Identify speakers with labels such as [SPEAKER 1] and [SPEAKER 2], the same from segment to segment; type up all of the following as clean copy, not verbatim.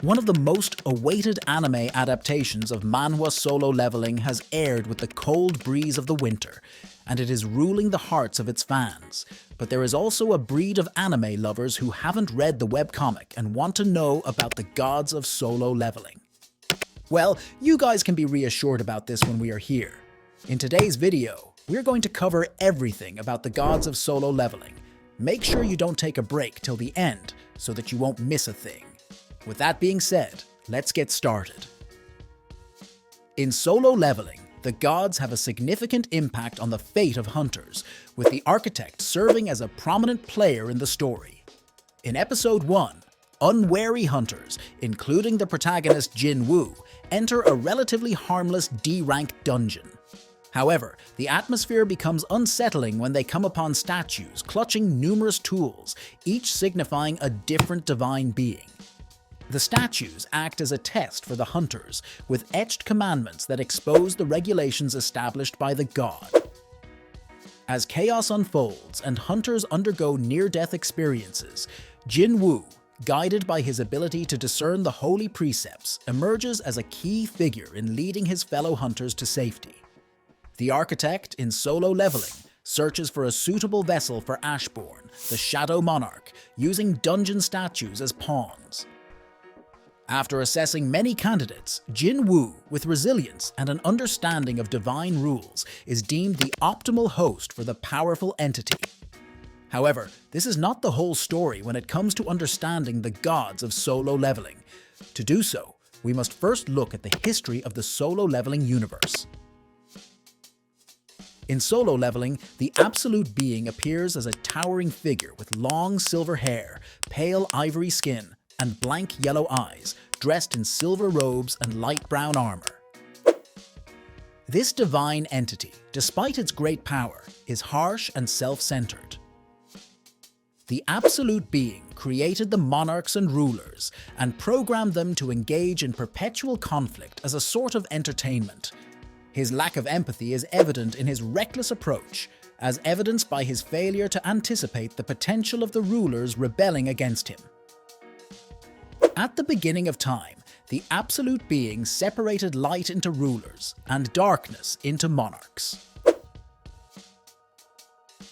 [SPEAKER 1] One of the most awaited anime adaptations of Manhwa Solo Leveling has aired with the cold breeze of the winter, and it is ruling the hearts of its fans. But there is also a breed of anime lovers who haven't read the webcomic and want to know about the gods of Solo Leveling. Well, you guys can be reassured about this when we are here. In today's video, we're going to cover everything about the gods of Solo Leveling. Make sure you don't take a break till the end so that you won't miss a thing. With that being said, let's get started. In Solo Leveling, the gods have a significant impact on the fate of hunters, with the architect serving as a prominent player in the story. In Episode 1, unwary hunters, including the protagonist Jin-woo, enter a relatively harmless D-rank dungeon. However, the atmosphere becomes unsettling when they come upon statues clutching numerous tools, each signifying a different divine being. The statues act as a test for the hunters, with etched commandments that expose the regulations established by the god. As chaos unfolds and hunters undergo near-death experiences, Jin-woo, guided by his ability to discern the holy precepts, emerges as a key figure in leading his fellow hunters to safety. The architect in Solo Leveling searches for a suitable vessel for Ashborn, the Shadow Monarch, using dungeon statues as pawns. After assessing many candidates, Jin-woo, with resilience and an understanding of divine rules, is deemed the optimal host for the powerful entity. However, this is not the whole story when it comes to understanding the gods of Solo Leveling. To do so, we must first look at the history of the Solo Leveling universe. In Solo Leveling, the Absolute Being appears as a towering figure with long silver hair, pale ivory skin, and blank yellow eyes, dressed in silver robes and light brown armor. This divine entity, despite its great power, is harsh and self-centered. The Absolute Being created the monarchs and rulers and programmed them to engage in perpetual conflict as a sort of entertainment. His lack of empathy is evident in his reckless approach, as evidenced by his failure to anticipate the potential of the rulers rebelling against him. At the beginning of time, the Absolute Being separated light into rulers and darkness into monarchs.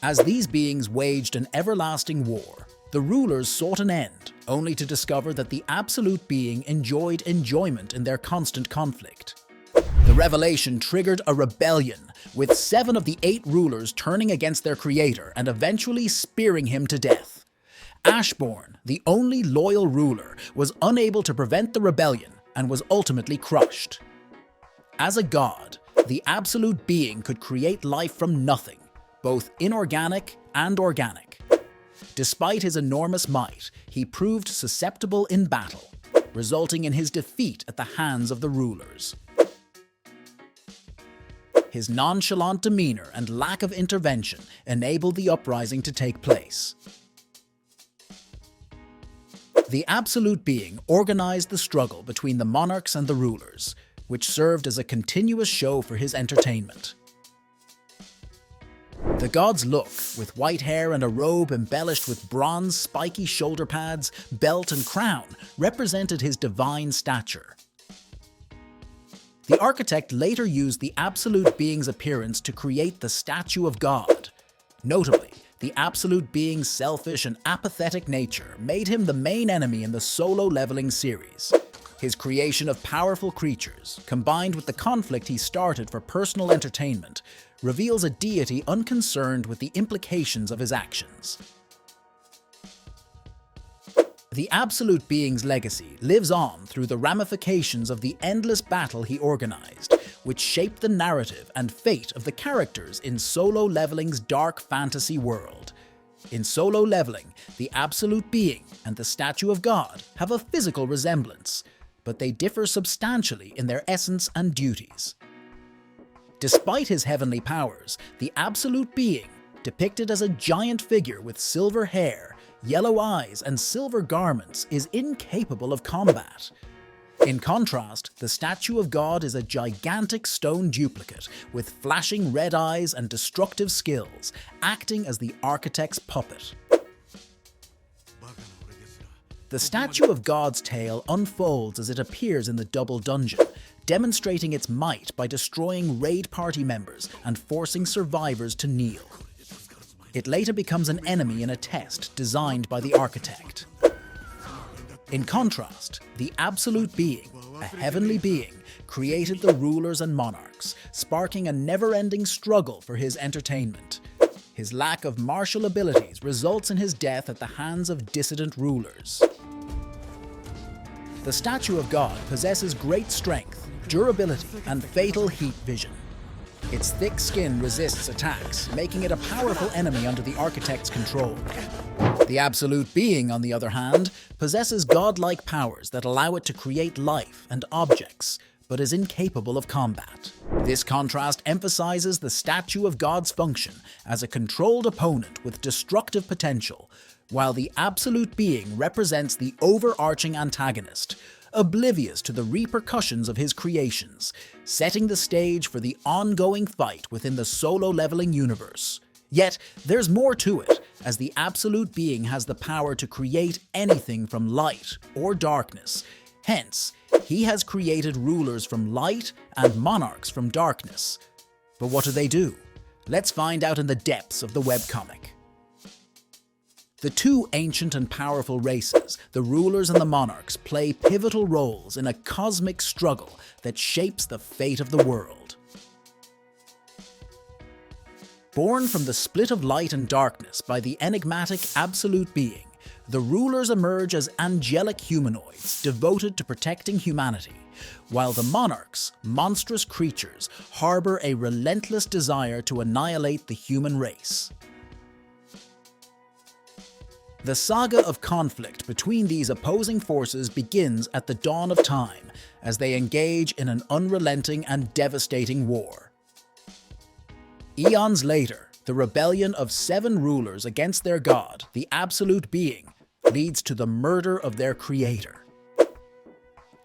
[SPEAKER 1] As these beings waged an everlasting war, the rulers sought an end, only to discover that the Absolute Being enjoyed enjoyment in their constant conflict. The revelation triggered a rebellion, with 7 of the 8 rulers turning against their creator and eventually spearing him to death. Ashborn, the only loyal ruler, was unable to prevent the rebellion and was ultimately crushed. As a god, the Absolute Being could create life from nothing, both inorganic and organic. Despite his enormous might, he proved susceptible in battle, resulting in his defeat at the hands of the rulers. His nonchalant demeanor and lack of intervention enabled the uprising to take place. The Absolute Being organized the struggle between the monarchs and the rulers, which served as a continuous show for his entertainment. The god's look, with white hair and a robe embellished with bronze spiky shoulder pads, belt and crown, represented his divine stature. The architect later used the Absolute Being's appearance to create the statue of God. Notably, the Absolute Being's selfish and apathetic nature made him the main enemy in the Solo Leveling series. His creation of powerful creatures, combined with the conflict he started for personal entertainment, reveals a deity unconcerned with the implications of his actions. The Absolute Being's legacy lives on through the ramifications of the endless battle he organized, which shaped the narrative and fate of the characters in Solo Leveling's dark fantasy world. In Solo Leveling, the Absolute Being and the Statue of God have a physical resemblance, but they differ substantially in their essence and duties. Despite his heavenly powers, the Absolute Being, depicted as a giant figure with silver hair, yellow eyes, and silver garments, is incapable of combat. In contrast, the Statue of God is a gigantic stone duplicate with flashing red eyes and destructive skills, acting as the architect's puppet. The statue of God's tail unfolds as it appears in the double dungeon, demonstrating its might by destroying raid party members and forcing survivors to kneel. It later becomes an enemy in a test designed by the architect. In contrast, the absolute being, a heavenly being, created the rulers and monarchs, sparking a never-ending struggle for his entertainment. His lack of martial abilities results in his death at the hands of dissident rulers. The statue of God possesses great strength, durability, and fatal heat vision. Its thick skin resists attacks, making it a powerful enemy under the architect's control. The absolute being, on the other hand, possesses godlike powers that allow it to create life and objects, but is incapable of combat. This contrast emphasizes the statue of God's function as a controlled opponent with destructive potential, while the absolute being represents the overarching antagonist, oblivious to the repercussions of his creations, setting the stage for the ongoing fight within the solo leveling universe. Yet, there's more to it, as the absolute being has the power to create anything from light or darkness. Hence, he has created rulers from light and monarchs from darkness. But what do? Let's find out in the depths of the webcomic. The two ancient and powerful races, the rulers and the monarchs, play pivotal roles in a cosmic struggle that shapes the fate of the world. Born from the split of light and darkness by the enigmatic absolute being, the rulers emerge as angelic humanoids devoted to protecting humanity, while the monarchs, monstrous creatures, harbor a relentless desire to annihilate the human race. The saga of conflict between these opposing forces begins at the dawn of time, as they engage in an unrelenting and devastating war. Eons later, the rebellion of 7 rulers against their god, the absolute being, leads to the murder of their creator.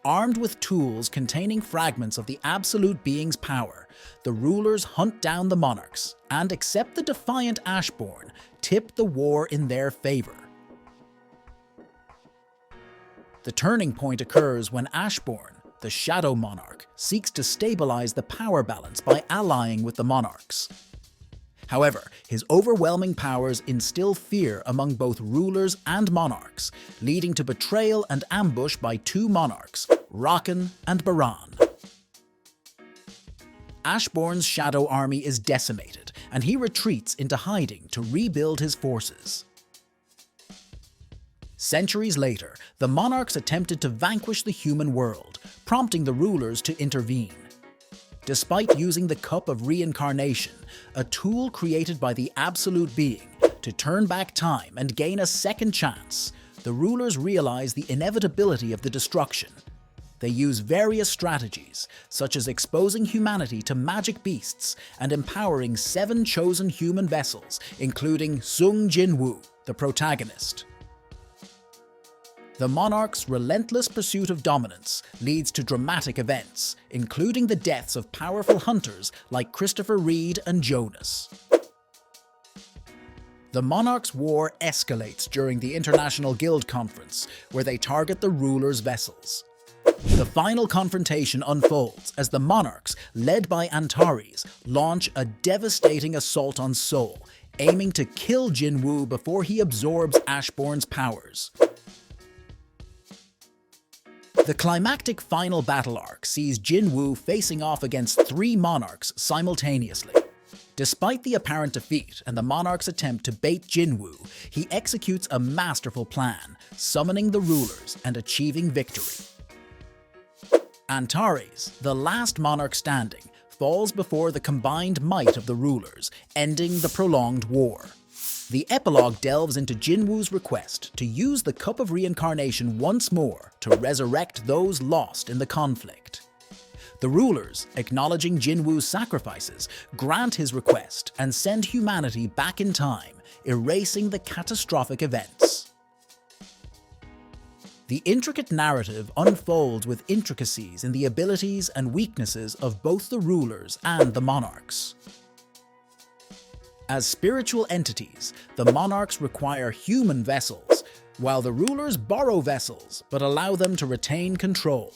[SPEAKER 1] Armed with tools containing fragments of the absolute being's power, the rulers hunt down the monarchs and, except the defiant Ashborn, tip the war in their favor. The turning point occurs when Ashborn, the Shadow Monarch, seeks to stabilize the power balance by allying with the monarchs. However, his overwhelming powers instill fear among both rulers and monarchs, leading to betrayal and ambush by 2 monarchs, Rakan and Baran. Ashborn's shadow army is decimated, and he retreats into hiding to rebuild his forces. Centuries later, the monarchs attempted to vanquish the human world, prompting the rulers to intervene. Despite using the Cup of Reincarnation, a tool created by the absolute being, to turn back time and gain a second chance, the rulers realize the inevitability of the destruction. They use various strategies, such as exposing humanity to magic beasts and empowering 7 chosen human vessels, including Sung Jin-woo, the protagonist. The monarch's relentless pursuit of dominance leads to dramatic events, including the deaths of powerful hunters like Christopher Reed and Jonas. The monarchs' war escalates during the International Guild Conference, where they target the rulers' vessels. The final confrontation unfolds as the monarchs, led by Antares, launch a devastating assault on Seoul, aiming to kill Jin-woo before he absorbs Ashborn's powers. The climactic final battle arc sees Jin-woo facing off against 3 monarchs simultaneously. Despite the apparent defeat and the monarch's attempt to bait Jin-woo, he executes a masterful plan, summoning the rulers and achieving victory. Antares, the last monarch standing, falls before the combined might of the rulers, ending the prolonged war. The epilogue delves into Jin-woo's request to use the Cup of Reincarnation once more to resurrect those lost in the conflict. The rulers, acknowledging Jin-woo's sacrifices, grant his request and send humanity back in time, erasing the catastrophic events. The intricate narrative unfolds with intricacies in the abilities and weaknesses of both the rulers and the monarchs. As spiritual entities, the monarchs require human vessels, while the rulers borrow vessels but allow them to retain control.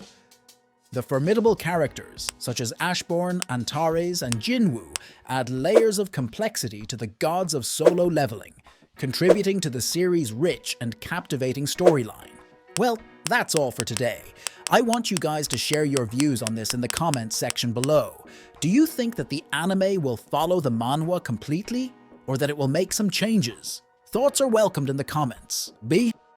[SPEAKER 1] The formidable characters, such as Ashbourne, Antares, and Jinwoo, add layers of complexity to the gods of solo leveling, contributing to the series' rich and captivating storyline. Well, that's all for today. I want you guys to share your views on this in the comments section below. Do you think that the anime will follow the manhwa completely, or that it will make some changes? Thoughts are welcomed in the comments. B.